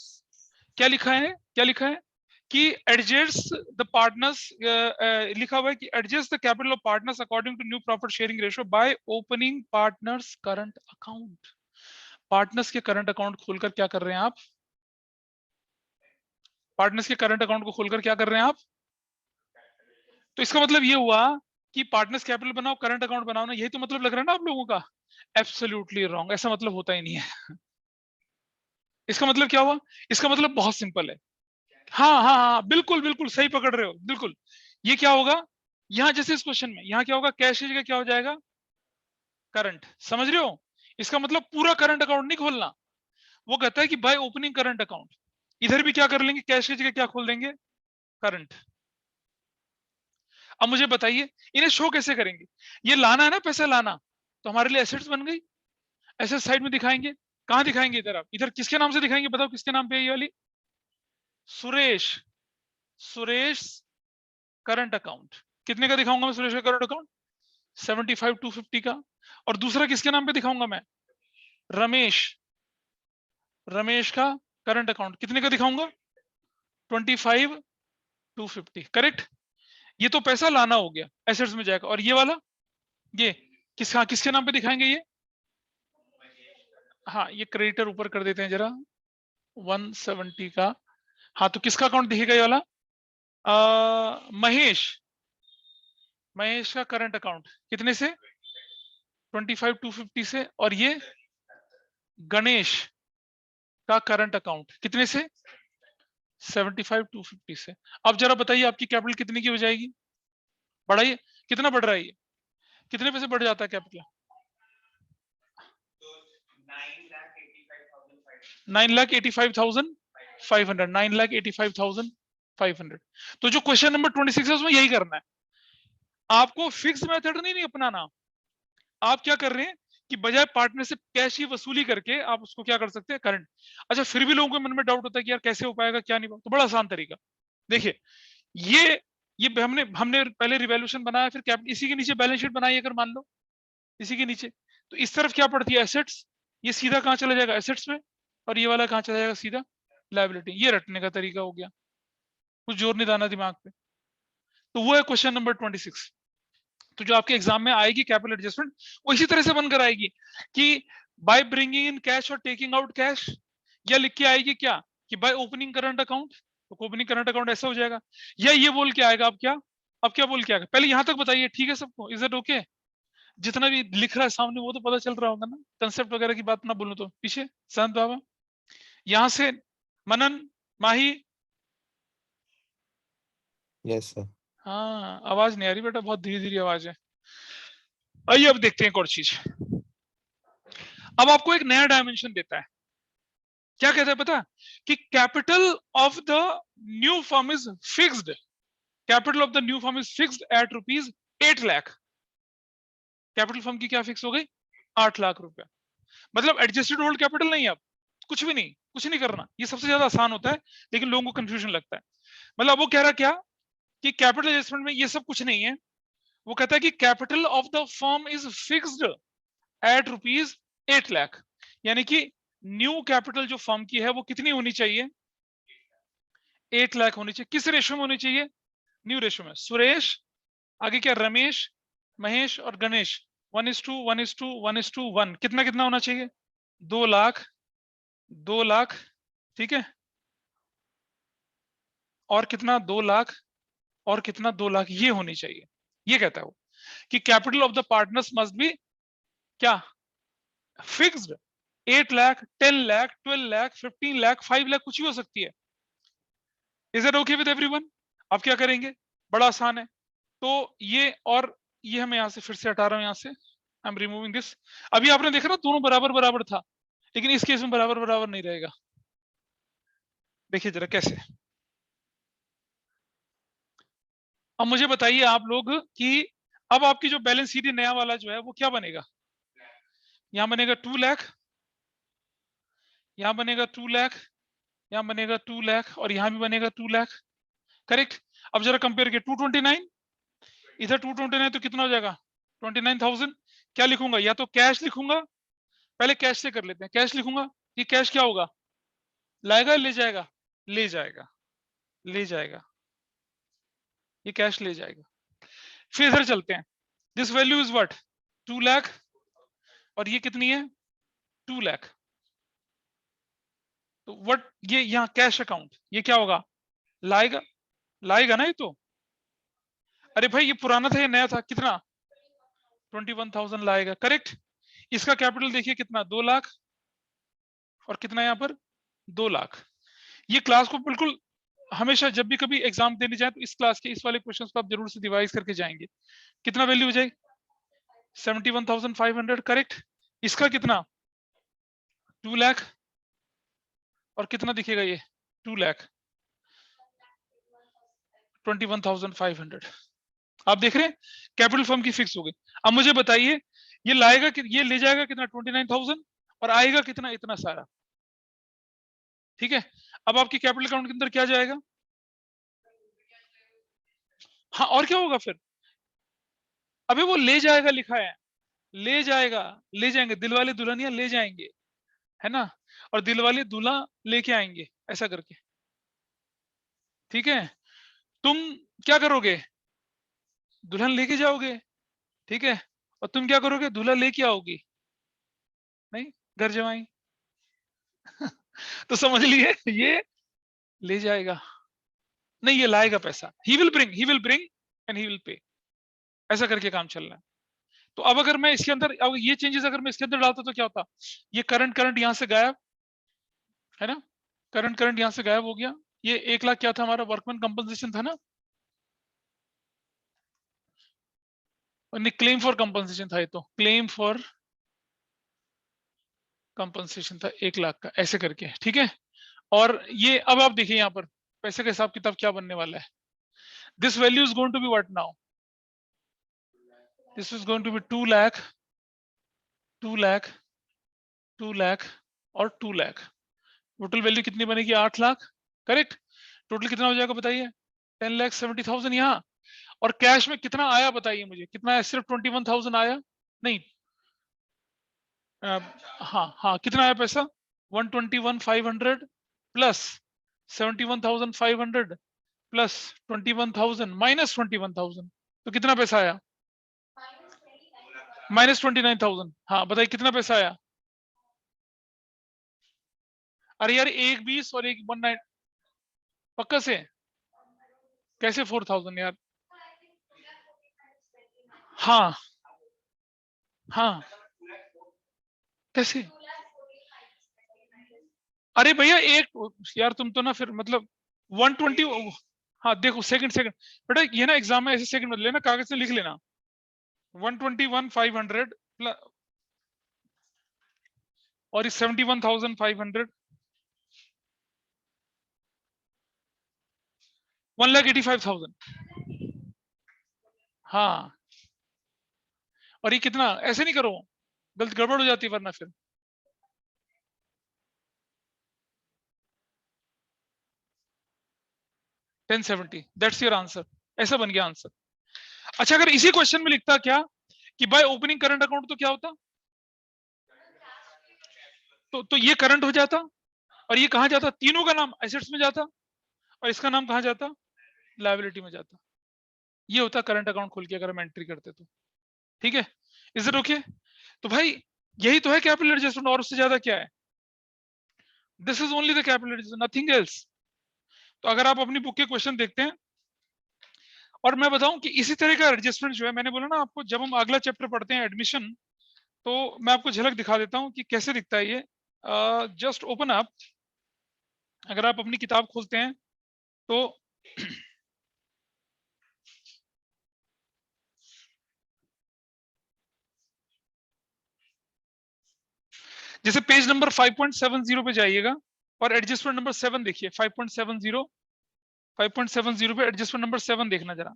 क्या लिखा है, क्या लिखा है कि एडजस्ट द पार्टनर्स, लिखा हुआ है कि adjust the capital of partners according to new profit sharing ratio by opening partners current account. Partners के करंट अकाउंट खोलकर क्या कर रहे हैं आप? पार्टनर्स के करंट अकाउंट को खोलकर क्या कर रहे हैं आप? तो इसका मतलब ये हुआ कि पार्टनर्स कैपिटल बनाओ करंट अकाउंट बनाओ ना, यही तो मतलब लग रहा है ना आप लोगों का। एब्सोल्युटली रॉन्ग, ऐसा मतलब होता ही नहीं है। इसका मतलब क्या हुआ? इसका मतलब बहुत सिंपल है। हाँ हाँ हाँ, बिल्कुल बिल्कुल सही पकड़ रहे हो, बिल्कुल। ये क्या होगा, यहाँ जैसे इस क्वेश्चन में यहाँ क्या होगा, कैश की जगह क्या हो जाएगा? करंट। समझ रहे हो? इसका मतलब पूरा करंट अकाउंट नहीं खोलना। वो कहता है कि बाय ओपनिंग करंट अकाउंट, इधर भी क्या कर लेंगे, कैश की जगह क्या खोल देंगे? करंट। अब मुझे बताइए इन्हें शो कैसे करेंगे? ये लाना है ना, पैसा लाना, तो हमारे लिए एसेट्स बन गई। एसेट साइड में दिखाएंगे, कहां दिखाएंगे? इधर। आप इधर किसके नाम से दिखाएंगे, बताओ किसके नाम पे है ये वाली? सुरेश। Suresh current account. कितने का दिखाऊंगा मैं सुरेश का करंट अकाउंट? 75,250 का। और दूसरा किसके नाम पे दिखाऊंगा मैं? रमेश। रमेश का करंट अकाउंट कितने का दिखाऊंगा? 25,250, करेक्ट। ये तो पैसा लाना हो गया, एसेट्स में जाएगा। और ये वाला, ये किसके नाम पे दिखाएंगे ये? हाँ, ये क्रेडिटर ऊपर कर देते हैं जरा, 170 का। हाँ, तो किसका अकाउंट दिखेगा ये वाला? महेश। महेश का करंट अकाउंट कितने से 25,250 से, और ये गणेश का करंट अकाउंट कितने से 75,250 से। अब जरा बताइए आपकी कैपिटल कितने की हो जाएगी, बढ़ाइए, कितना बढ़ रहा है ये, कितने पैसे बढ़ जाता है कैपिटल? 9,85,500, 9,85,500। तो जो क्वेश्चन नंबर 26 है उसमें यही करना है, आपको फिक्स मेथड नहीं अपनाना। आप क्या कर रहे हैं कि बजाय पार्टनरशिप कैश की वसूली करके आप उसको क्या कर सकते हैं, करंट। अच्छा, फिर भी लोगों के मन में डाउट होता है कि यार कैसे हो पाएगा, क्या नहीं। तो बड़ा आसान तरीका देखिए, ये हमने हमने पहले रिवैल्यूएशन बनाया, फिर कैपिटल, इसी के नीचे बैलेंस शीट बनाई अगर मान लो, इसी के नीचे, तो इस तरफ क्या पड़ती है, एसेट्स, ये सीधा कहां चला जाएगा, एसेट्स में, और ये वाला कहां चला जाएगा, सीधा लायबिलिटी। ये रटने का तरीका हो गया, कुछ जोर नहीं डालना दिमाग पे। तो वो है क्वेश्चन नंबर 26। तो जो आपके एग्जाम में आएगी कैपिटल एडजस्टमेंट, वो इसी तरह से बनकर आएगी कि बाय ब्रिंगिंग इन कैश और टेकिंग आउट कैश, या लिख के आएगी क्या कि बाय ओपनिंग करंट अकाउंट, तो ओपनिंग करंट अकाउंट ऐसा हो जाएगा, या ये बोल के आएगा। अब क्या बोल के आएगा, पहले यहां तक बताइए, ठीक है सबको, इज इट ओके? जितना भी लिख रहा है सामने वो तो पता चल रहा होगा ना, कंसेप्ट वगैरह की बात ना बोलूं तो पीछे संत बाबा, यहां से मनन, माही। Yes sir. हाँ, आवाज नहीं आ रही बेटा, बहुत धीरे धीरे आवाज है। आइए अब देखते हैं एक और चीज। अब आपको एक नया डायमेंशन देता है, क्या कहता है पता, कि capital of the new firm is fixed, capital of the new firm is fixed at rupees 8 lakh. Capital firm की क्या फिक्स हो गई, 8 लाख रुपया। मतलब एडजस्टेड होल्ड कैपिटल नहीं, अब कुछ भी नहीं, कुछ नहीं करना। ये सबसे ज्यादा आसान होता है, लेकिन लोगों को कंफ्यूजन लगता है। मतलब वो कह रहा क्या कि कैपिटल एडजस्टमेंट में ये सब कुछ नहीं है। वो कहता है कि capital of the firm is fixed at rupees 8 lakh, यानी कि न्यू कैपिटल जो फर्म की है वो कितनी होनी चाहिए, 8 लाख होनी चाहिए। किस रेशो में होनी चाहिए, न्यू रेशो में। सुरेश, आगे क्या, रमेश, महेश और गणेश 1:1:1:1, कितना कितना होना चाहिए, 2 लाख, 2 लाख, ठीक है, और कितना 2 लाख, और कितना 2 लाख, ये होनी चाहिए। ये कहता है वो कि capital of the partners must be क्या, फिक्स्ड 8 लाख, 10 लाख, 12 लाख, 15 लाख, 5 लाख, कुछ भी हो सकती है। Is it okay with everyone? आप क्या करेंगे, बड़ा आसान है। तो ये, और ये हम यहां से फिर से हटा रहा हूं, यहां से आई एम रिमूविंग दिस। अभी आपने देखा ना दोनों बराबर बराबर था, लेकिन इस केस में बराबर बराबर नहीं रहेगा। देखिए जरा कैसे। अब मुझे बताइए आप लोग कि अब आपकी जो बैलेंस शीट नया वाला जो है वो क्या बनेगा, यहां बनेगा 2 लाख, यहां बनेगा 2 लाख, यहां बनेगा 2 लाख, और यहां भी बनेगा 2 लाख, करेक्ट। अब जरा कंपेयर किया, 229, इधर 229, तो कितना हो जाएगा 29,000। क्या लिखूंगा, या तो कैश लिखूंगा, पहले कैश से कर लेते हैं, कैश लिखूंगा, ये कैश क्या होगा, लाएगा ले जाएगा, ले जाएगा, ले जाएगा, ये कैश ले जाएगा। फिर इधर चलते हैं, this value is what, 2 lakh, और ये कितनी है 2 लाख। तो व्हाट, ये यहाँ कैश अकाउंट, ये क्या होगा, लाएगा, लाएगा ना ये तो। अरे भाई ये पुराना था, ये नया था, कितना 21,000 लाएगा, करेक्ट। इसका कैपिटल देखिए कितना, 2 लाख, और कितना यहाँ पर 2 लाख। ये क्लास को बिल्कुल हमेशा जब भी कभी एग्जाम देने जाए तो इस क्लास के इस वाले क्वेश्चंस को आप जरूर से रिवाइज करके जाएंगे। कितना वैल्यू हो जाएगी 71,500, करेक्ट। इसका कितना 2 लाख, और कितना दिखेगा ये 2 लाख 21,500। आप देख रहे हैं कैपिटल फर्म की फिक्स हो गई। अब मुझे बताइए ये लाएगा कि ये ले जाएगा कितना 29,000, और आएगा कितना, इतना सारा, ठीक है। अब आपकी कैपिटल अकाउंट के अंदर क्या जाएगा, हाँ और क्या होगा फिर, अबे वो ले जाएगा लिखा है, ले जाएगा, ले जाएंगे, दिलवाले दुल्हनिया ले जाएंगे, है ना, और दिलवाले दूल्हा लेके आएंगे, ऐसा करके, ठीक है। तुम क्या करोगे, दुल्हन लेके जाओगे, ठीक है, और तुम क्या करोगे, दूल्हा लेके आओगी, नहीं, घर जमाई। तो समझ लिए ये ले जाएगा, नहीं ये लाएगा पैसा, he will bring and he will pay. ऐसा करके काम चल रहा है। तो अब अगर मैं इसके अंदर, अब ये चेंजेस अगर मैं इसके अंदर डालता तो क्या होता, ये करंट यहां से गायब है ना, करंट यहां से गायब हो गया। ये 1 लाख क्या था हमारा, वर्कमैन कंपनसेशन था ना, क्लेम फॉर कंपनसेशन था, ये तो क्लेम फॉर कंपनसेशन था 1 लाख का, ऐसे करके, ठीक है। और ये अब आप देखिए यहाँ पर पैसे का हिसाब किताब क्या बनने वाला है। This value is going to be what now, this is going to be 2 lakh, 2 lakh, 2 lakh और 2 लाख। टोटल वैल्यू कितनी बनेगी, 8 लाख, करेक्ट। टोटल कितना हो जाएगा बताइए, 10,70,000 यहाँ। और कैश में कितना आया बताइए मुझे, कितना आया, सिर्फ 21,000 आया, नहीं हाँ हाँ, कितना आया पैसा, 121,500 प्लस 71,500 प्लस 21,000 माइनस 21,000, तो कितना पैसा आया, माइनस 29,000। हाँ बताइए कितना पैसा आया। अरे यार 1,20 और 1,19, पक्का से, कैसे 4,000 यार, हाँ हाँ, कैसे, अरे भैया एक, यार तुम तो ना फिर मतलब 120, हाँ देखो सेकंड सेकंड बेटा, ये ना एग्जाम में ऐसे सेकंड मत लेना, कागज से लिख लेना, 121,500 प्लस और 71,500, 1,85,000, हाँ। और ये कितना, ऐसे नहीं करो, गलत गड़बड़ हो जाती है वरना फिर। $1070, दैट्स योर आंसर, ऐसा बन गया आंसर। अच्छा अगर इसी क्वेश्चन में लिखता क्या कि बाय ओपनिंग करंट अकाउंट, तो क्या होता, तो ये करंट हो जाता, और ये कहां जाता, तीनों का नाम एसेट्स में जाता, और इसका नाम कहां जाता, लायबिलिटी में जाता। ये होता करंट अकाउंट खोल के अगर हम एंट्री करते तो, ठीक है, इज इट ओके। तो भाई यही तो है कैपिटल एडजस्टमेंट, और उससे ज्यादा क्या है, this is only the capital adjustment, nothing else. तो अगर आप अपनी बुक के क्वेश्चन देखते हैं, और मैं बताऊं कि इसी तरह का एडजस्टमेंट जो है, मैंने बोला ना आपको, जब हम अगला चैप्टर पढ़ते हैं एडमिशन, तो मैं आपको झलक दिखा देता हूं कि कैसे दिखता है ये। जस्ट ओपन अप, अगर आप अपनी किताब खोलते हैं तो जैसे पेज नंबर 5.70 पे जाइएगा, और एडजस्टमेंट नंबर 7 देखिए, 5.70, 5.70 पे एडजस्टमेंट नंबर 7 देखना जरा।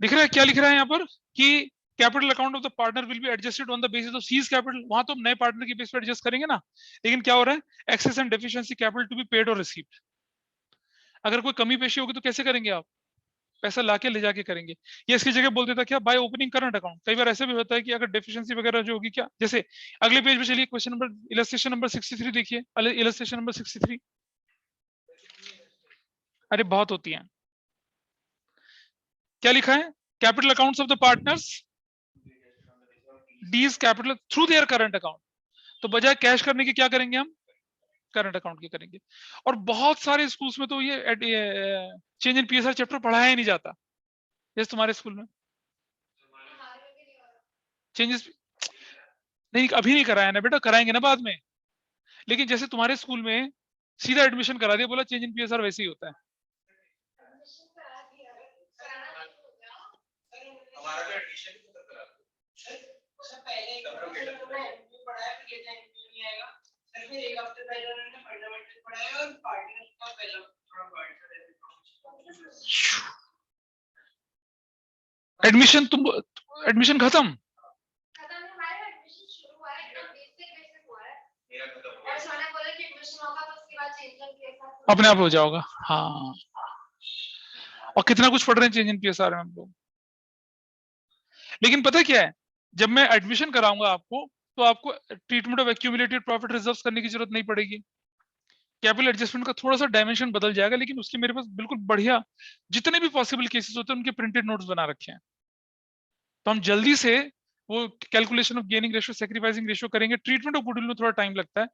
दिख रहा है क्या लिख रहा है यहाँ पर, कि capital account of the partner will be adjusted on the basis of seize capital, वहां तो नए पार्टनर के बेस पर एडजस्ट करेंगे ना, लेकिन क्या हो रहा है, excess and deficiency capital to be paid और रिसीव्ड। अगर कोई कमी पेशी होगी तो कैसे करेंगे आप, पैसा लाके ले जाके करेंगे। ये इसकी जगह बोल देता क्या, बाय ओपनिंग करंट अकाउंट। कई बार ऐसे भी होता है कि अगर डेफिशिएंसी वगैरह जो होगी, क्या जैसे अगले पेज पे चलिए, क्वेश्चन नंबर इलस्ट्रेशन नंबर 63 देखिए, इलस्ट्रेशन नंबर 63, अरे बहुत होती है, क्या लिखा है, capital accounts of the partners Ds capital through their current account. तो बजाय कैश करने के क्या करेंगे हम, करंट अकाउंट के करेंगे। और बहुत सारे स्कूल्स में तो ये चेंज इन पीएसआर चैप्टर पढ़ाया ही नहीं जाता, जैसे तुम्हारे स्कूल में चेंजेस, नहीं अभी नहीं कराया ना बेटा, कराएंगे ना बाद में। लेकिन जैसे तुम्हारे स्कूल में सीधा एडमिशन करा दिया, बोला चेंज इन पीएसआर, वैसे ही होता है। एडमिशन तुम, एडमिशन खत्म, अपने आप हो जाओगा, हाँ। और कितना कुछ पढ़ रहे हैं चेंज इन पीएसआर में हम लोग। लेकिन पता क्या है, जब मैं एडमिशन कराऊंगा आपको, तो आपको treatment of accumulated profit reserves करने की जरूरत नहीं पड़ेगी। कैपिटल एडजस्टमेंट का थोड़ा सा डायमेंशन बदल जाएगा, लेकिन उसके मेरे पास बिल्कुल बढ़िया जितने भी पॉसिबल केसेस होते हैं उनके प्रिंटेड नोट्स बना रखे हैं। तो हम जल्दी से वो calculation of gaining ratio, sacrificing ratio करेंगे। ट्रीटमेंट ऑफ गुडविल में थोड़ा टाइम लगता है,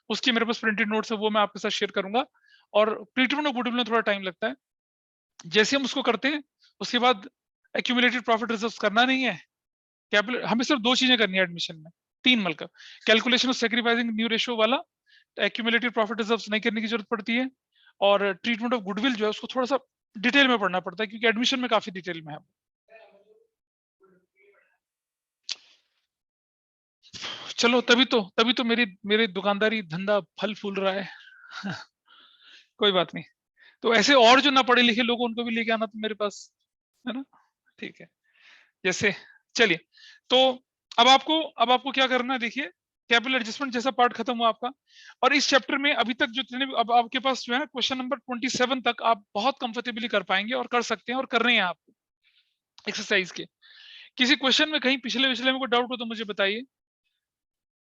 उसकी मेरे पास प्रिंटेड नोट्स है, वो मैं आपके साथ शेयर करूंगा। और ट्रीटमेंट ऑफ गुडविल में थोड़ा टाइम लगता है। जैसे हम उसको करते हैं उसके बाद एक्यूमुलेटेड प्रॉफिट रिजर्व करना नहीं है, कैपिटल हमें सिर्फ 2 चीजें करनी है एडमिशन में, 3 मिलकर, calculation of sacrificing new ratio वाला, एक्यूमुलेटेड प्रॉफिट रिजर्व नहीं करने की जरूरत पड़ती है, और ट्रीटमेंट ऑफ गुडविल जो है उसको थोड़ा सा डिटेल में पढ़ना पड़ता है, क्योंकि एडमिशन में काफी डिटेल में है। चलो तभी तो मेरी दुकानदारी धंधा फल फूल रहा है। कोई बात नहीं, तो ऐसे और जो ना पढ़े लिखे लोग उनको भी लेके आना तो मेरे पास, है ना? ठीक है, जैसे चलिए, तो अब आपको क्या करना है, देखिए कैपिटल एडजस्टमेंट जैसा पार्ट खत्म हुआ आपका। और इस चैप्टर में अभी तक जितने भी अब आपके पास जो है ना, क्वेश्चन नंबर 27 तक आप बहुत कंफर्टेबली कर पाएंगे और कर सकते हैं और कर रहे हैं आपको एक्सरसाइज के। किसी क्वेश्चन में कहीं पिछले में कोई डाउट हो तो मुझे बताइए।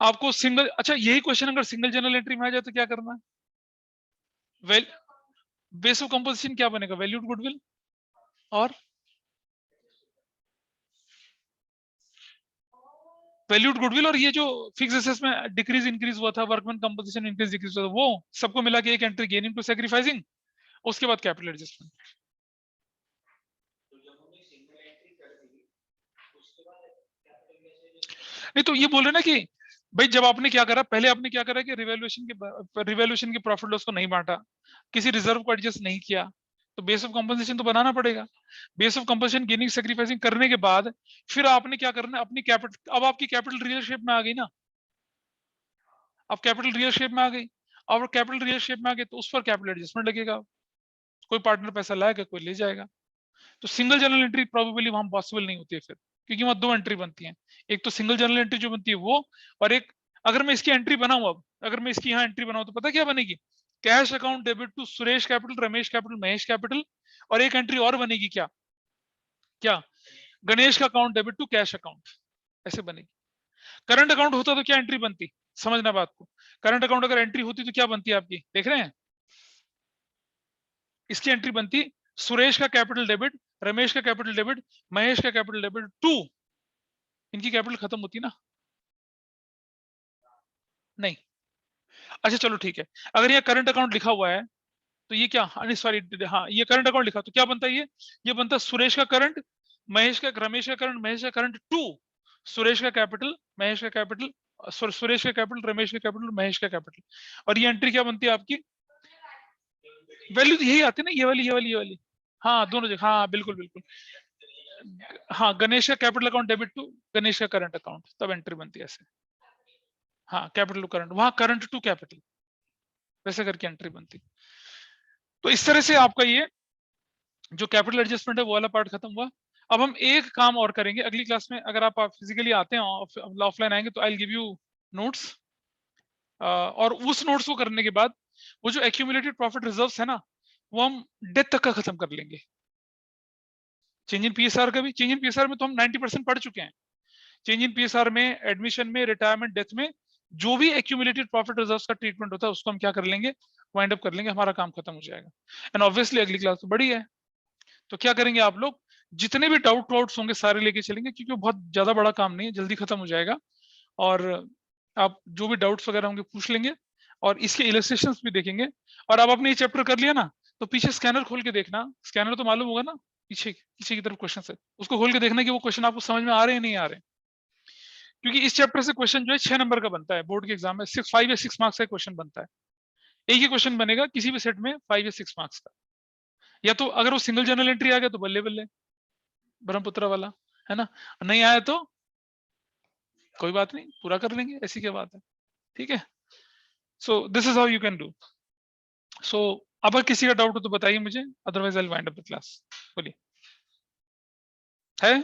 आपको सिंगल, अच्छा यही क्वेश्चन अगर सिंगल जर्नल एंट्री में आ जाए तो क्या करना है? वेल, बेस ऑफ कंपोजिशन क्या बनेगा? वैल्यूड गुडविल और वैल्यूड गुडविल, और ये जो फिक्स एसेट्स में डिक्रीज इंक्रीज हुआ था, वर्कमैन कंपोजिशन इंक्रीज डिक्रीज हुआ था, वो सबको मिला के एक एंट्री गेनिंग टू सैक्रिफाइसिंग, उसके बाद कैपिटल एडजस्टमेंट। नहीं तो ये बोल रहे ना कि भाई जब आपने क्या करा, पहले आपने क्या करा कि रिवैल्यूएशन के प्रॉफिट लॉस को नहीं बांटा, किसी रिजर्व को एडजस्ट नहीं किया, तो बेस ऑफ कंपनसेशन तो बनाना पड़ेगा। Base of compensation gaining sacrificing करने के बाद फिर आपने क्या करना है, अपनी कैपिटल, अब आपकी कैपिटल रियल शेप में आ गई ना, अब कैपिटल रियल शेप में आ गई, और कैपिटल रियल शेप में आ गई तो उस पर कैपिटल एडजस्टमेंट लगेगा। कोई पार्टनर पैसा लाएगा, कोई ले जाएगा। तो सिंगल जर्नल एंट्री प्रोबेबली वहां पॉसिबल नहीं होती है फिर, क्योंकि वहां 2 एंट्री बनती हैं। एक तो सिंगल जर्नल एंट्री जो बनती है वो, और एक, अगर मैं इसकी एंट्री बनाऊं, अब अगर मैं इसकी यहाँ एंट्री बनाऊं तो पता क्या बनेगी? Cash account debit to Suresh capital, Ramesh capital, Mahesh capital, और एक एंट्री और बनेगी, क्या क्या गणेश का account debit to cash account, ऐसे बनेगी। करंट अकाउंट होता तो क्या एंट्री बनती, समझना बात को। करंट अकाउंट अगर एंट्री होती तो क्या बनती है आपकी, देख रहे हैं? इसकी एंट्री बनती सुरेश का कैपिटल डेबिट, रमेश का कैपिटल डेबिट, महेश का कैपिटल डेबिट टू, इनकी कैपिटल खत्म होती ना? नहीं। अच्छा चलो ठीक है, अगर ये करंट अकाउंट लिखा हुआ है तो ये क्या, सॉरी, हाँ ये करंट अकाउंट लिखा तो क्या बनता है? ये बनता है सुरेश का करंट, महेश का, रमेश का करंट, महेश का करंट टू सुरेश का कैपिटल, महेश का कैपिटल, सुरेश का कैपिटल, रमेश का कैपिटल, महेश का कैपिटल। और ये एंट्री क्या बनती है आपकी? वैल्यू तो यही आती है ना, ये वाली। हाँ दोनों जगह, हाँ बिल्कुल बिल्कुल। हाँ, गणेश का capital account debit to Ganesh का करंट अकाउंट, तब एंट्री बनती है ऐसे। हाँ, कैपिटल टू करंट, वहां करंट टू कैपिटल, वैसे करके एंट्री बनती। तो इस तरह से आपका ये जो कैपिटल एडजस्टमेंट है वो वाला पार्ट खत्म हुआ। अब हम एक काम और करेंगे अगली क्लास में, अगर आप फिजिकली आते हैं, ऑफलाइन आएंगे तो I will give you notes, और उस नोट्स को करने के बाद वो जो एक्यूमुलेटेड प्रॉफिट रिजर्व्स है ना, वो हम डेथ तक का खत्म कर लेंगे। चेंज इन पीएसआर का भी, चेंज इन पीएसआर में तो हम 90% पढ़ चुके हैं। चेंज इन पीएसआर में, एडमिशन में, रिटायरमेंट, डेथ में जो भी एक्यूमुलेटेड प्रॉफिट रिजर्व्स का ट्रीटमेंट होता है उसको हम क्या कर लेंगे, वाइंड अप कर लेंगे, हमारा काम खत्म हो जाएगा। एंड ऑब्वियसली अगली क्लास तो बड़ी है, तो क्या करेंगे आप लोग, जितने भी डाउट्स होंगे सारे लेके चलेंगे, क्योंकि बहुत ज्यादा बड़ा काम नहीं है, जल्दी खत्म हो जाएगा। और आप जो भी डाउट्स वगैरह होंगे पूछ लेंगे, और इसके इलस्ट्रेशंस भी देखेंगे। और अब आपने ये चैप्टर कर लिया ना, तो पीछे स्कैनर खोल के देखना, स्कैनर तो मालूम होगा ना, पीछे पीछे की तरफ क्वेश्चन है, उसको खोल के देखना कि वो क्वेश्चन आपको समझ में आ रहे हैं नहीं आ रहे हैं। क्योंकि इस चैप्टर से क्वेश्चन जो है 6 नंबर का बनता है, बोर्ड के एग्जाम में 5 या 6 मार्क्स का क्वेश्चन बनता है। एक ही क्वेश्चन बनेगा किसी भी सेट में 5 या 6 मार्क्स का, या तो अगर वो सिंगल जर्नल एंट्री आ गया तो बल्ले बल्ले, ब्रह्मपुत्र वाला, है ना? नहीं आया तो कोई बात नहीं, पूरा कर लेंगे, ऐसी क्या बात है, ठीक है? So this is how you can do. So अगर किसी का डाउट हो तो बताइए मुझे, otherwise I will wind up the class. बोलिए, है?